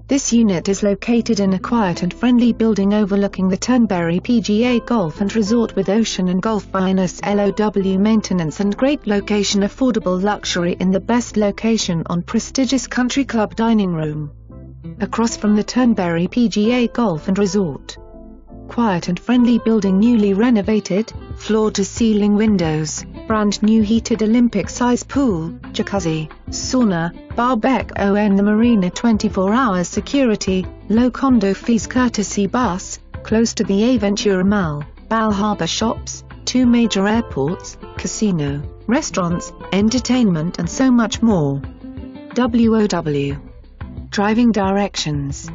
This unit is located in a quiet and friendly building overlooking the Turnberry PGA Golf and Resort with ocean and golf finest LOW maintenance and great location, affordable luxury in the best location on prestigious country club dining room. Across from the Turnberry PGA Golf and Resort. Quiet and friendly building, newly renovated, floor-to-ceiling windows, brand new heated Olympic-size pool, jacuzzi, sauna, barbecue and the marina 24 hours security, low condo fees, courtesy bus, close to the Aventura Mall, Bal Harbour shops, 2 major airports, casino, restaurants, entertainment and so much more. WOW. Driving directions.